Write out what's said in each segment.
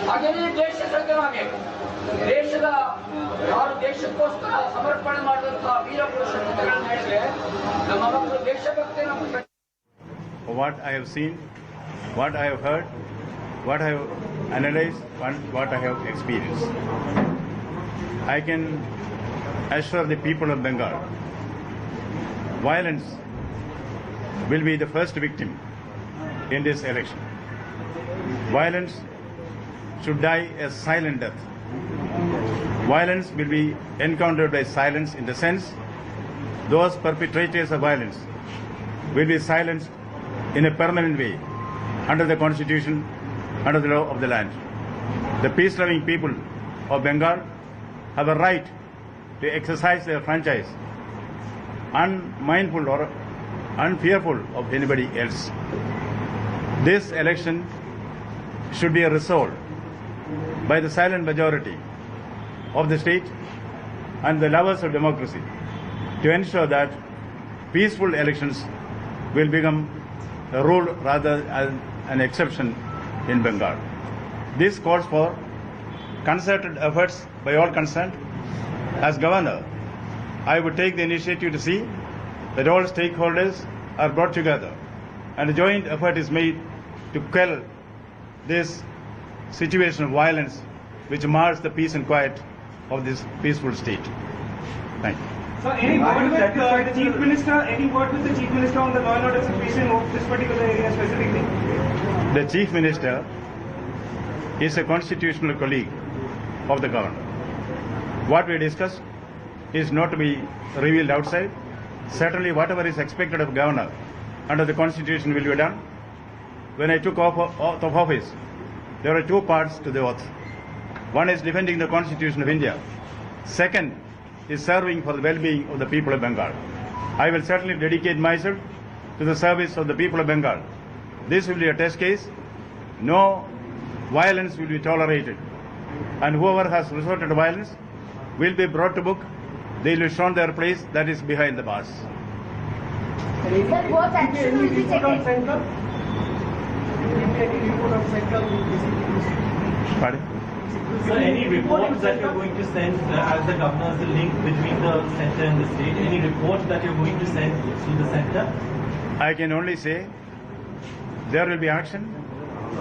ಹಾಗೆಯೇ ದೇಶದ ಆಗಬೇಕು. ದೇಶದ ಯಾರು ದೇಶಕ್ಕೋಸ್ಕರ ಸಮರ್ಪಣೆ ಮಾಡಿದಂತಹ ವೀರ ಪುರುಷಗಳನ್ನು ಹೇಳಿದ್ರೆ ನಮ್ಮ ಮಕ್ಕಳು ದೇಶಭಕ್ತಿಯನ್ನು. What I have seen, what I have heard, what I have analyzed, and what I have experienced, I can assure the people of Bengal, violence will be the first victim in this election. Violence should die a silent death. Violence will be encountered by silence, in the sense those perpetrators of violence will be silenced in a permanent way under the constitution, under the law of the land. The peace-loving people of Bengal have a right to exercise their franchise, unmindful or unfearful of anybody else. This election should be resolved by the silent majority of the state and the lovers of democracy to ensure that peaceful elections will become a rule rather than an exception in Bengal. This calls for concerted efforts by all concerned. As Governor, I would take the initiative to see that all stakeholders are brought together and a joint effort is made to quell this situation of violence which mars the peace and quiet of this peaceful state. Thank you. So any word with the Chief Minister? Any word with the Chief Minister on the law and order situation of this particular area specifically? The Chief Minister is a constitutional colleague of the Governor. What we discussed is not to be revealed outside. Certainly whatever is expected of Governor under the Constitution will be done. When I took oath of office, there are two parts to the oath. One is defending the Constitution of India. Second is serving for the well-being of the people of Bengal. I will certainly dedicate myself to the service of the people of Bengal. This will be a test case. No violence will be tolerated. And whoever has resorted to violence will be brought to book. They will be shown their place, that is behind the bars. Sir, what action will be taken? Pardon? So any reports that you're going to send as the governor, the link between the centre and the state, any reports that you're going to send to the centre? I can only say there will be action,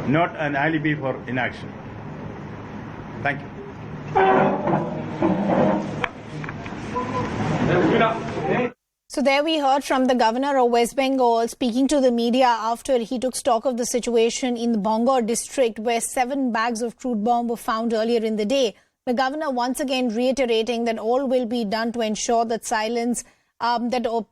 not an alibi for inaction. Thank you. So there we heard from the governor of West Bengal speaking to the media after he took stock of the situation in the Bengal district where 7 bags of crude bomb were found earlier in the day. The governor once again reiterating that all will be done to ensure that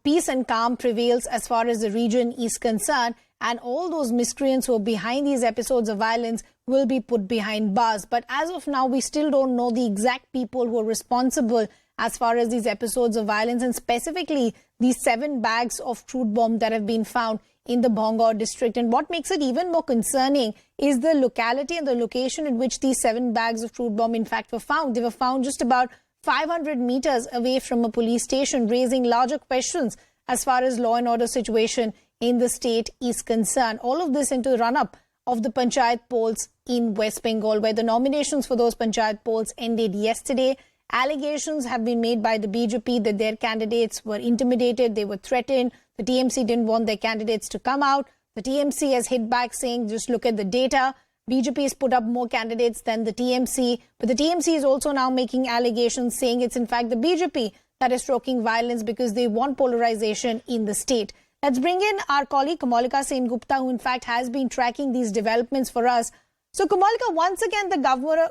peace and calm prevails as far as the region is concerned, and all those miscreants who are behind these episodes of violence will be put behind bars. But as of now, we still don't know the exact people who are responsible as far as these episodes of violence, and specifically these 7 bags of crude bomb that have been found in the Bengal district. And what makes it even more concerning is the locality and the location in which these 7 bags of crude bomb in fact were found. They were found just about 500 meters away from a police station, raising larger questions as far as law and order situation in the state is concerned. All of this into the run-up of the Panchayat polls in West Bengal, where the nominations for those Panchayat polls ended yesterday. Allegations have been made by the BJP that their candidates were intimidated, they were threatened. The TMC didn't want their candidates to come out. The TMC has hit back saying, just look at the data. BJP has put up more candidates than the TMC. But the TMC is also now making allegations saying it's in fact the BJP that is stoking violence because they want polarization in the state. Let's bring in our colleague Kamalika Sen-Gupta, who in fact has been tracking these developments for us. So Kamalika, once again the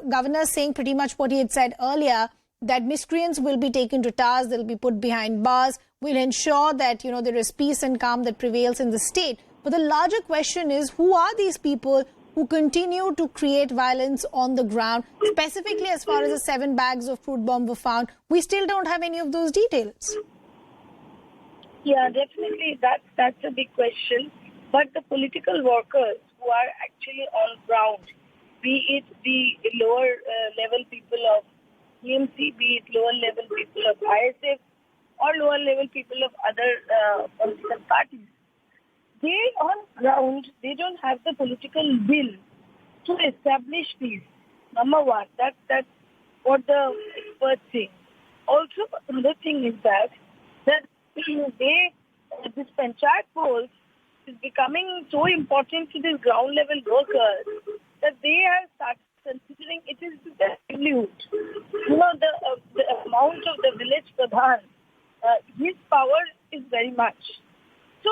governor saying pretty much what he had said earlier, that miscreants will be taken to task, they'll be put behind bars, will ensure that, there is peace and calm that prevails in the state. But the larger question is, who are these people who continue to create violence on the ground, specifically as far as the 7 bags of crude bomb were found? We still don't have any of those details. Yeah, definitely that's a big question. But the political workers who are actually on ground, be it the lower level people of TMC, be it lower level people of ISF or lower level people of other political parties, they on ground, they don't have the political will to establish peace. Number one, that's what the experts say. Also, another thing is that this Panchayat polls is becoming so important to these ground level workers that they have started considering it is their livelihood. You know, the amount of the village pradhan, his power is very much. So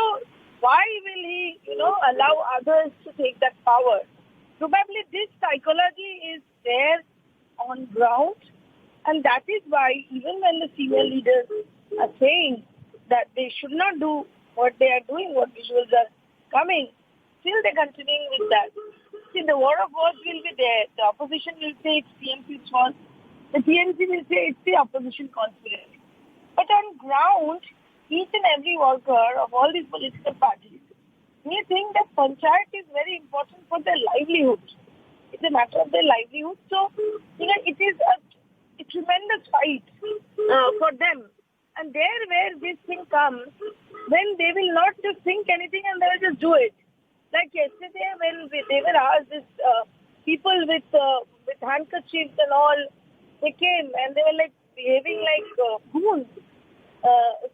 why will he, allow others to take that power? Probably this psychology is there on ground, and that is why even when the senior leaders are saying that they should not do what they are doing, what visuals are coming, still they're continuing with that. See, the war of words will be there. The opposition will say it's TMC's fault. The TMC will say it's the opposition conspiracy. But on ground, each and every worker of all these political parties, we think that Panchayat is very important for their livelihood. It's a matter of their livelihood. So, it is a tremendous fight for them. And there where this thing comes, then they will not just think anything and they will just do it. Like yesterday when they were asked, this people with handkerchiefs and all, they came and they were like behaving like goons,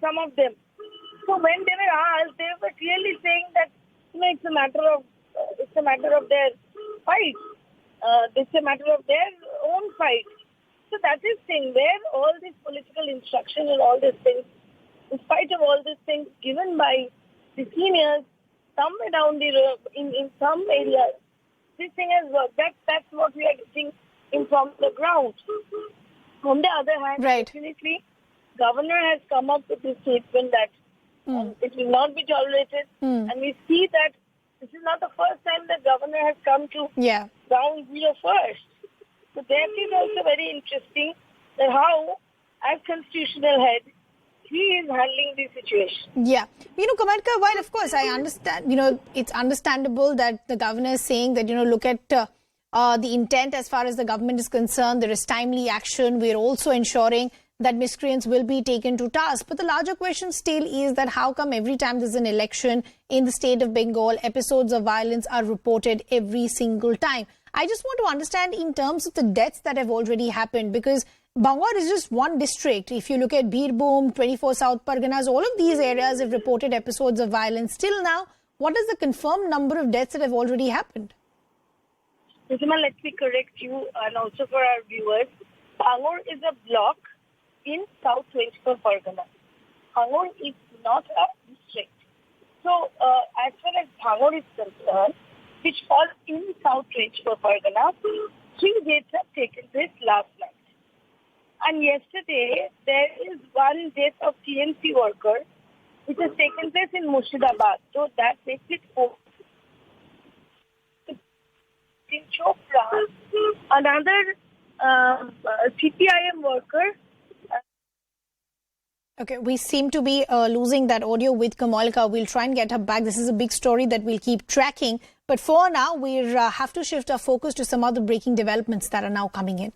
some of them. So when they were asked, they were clearly saying that it's a matter of their fight. It's a matter of their own fight. So that is thing where all this political instruction and all these things, in spite of all these things given by the seniors, somewhere down the road, in some areas, this thing has worked. That's what we are getting from the ground. On the other hand, definitely, governor has come up with this statement that it will not be tolerated. And we see that this is not the first time the governor has come to ground zero first. So that is also very interesting that how, as constitutional head, he is handling the situation. Yeah. Kamalka, while of course I understand, it's understandable that the governor is saying that, look at the intent as far as the government is concerned. There is timely action. We're also ensuring that miscreants will be taken to task. But the larger question still is that how come every time there's an election in the state of Bengal, episodes of violence are reported every single time? I just want to understand in terms of the deaths that have already happened, because Bangalore is just one district. If you look at Birbhum, 24 South Parganas, all of these areas have reported episodes of violence. Still now, what is the confirmed number of deaths that have already happened? Rizima, let me correct you and also for our viewers. Bangalore is a block in South 24 Pargana. Bangalore is not a district. So, as far as Bangalore is concerned, which falls in South 24 Pargana, 3 deaths have taken place last night. And yesterday, there is one death of TMC worker, which has taken place in Murshidabad. So that makes it 4. In Chopra, another CPIM worker. Okay, we seem to be losing that audio with Kamalka. We'll try and get her back. This is a big story that we'll keep tracking. But for now, we have to shift our focus to some other breaking developments that are now coming in.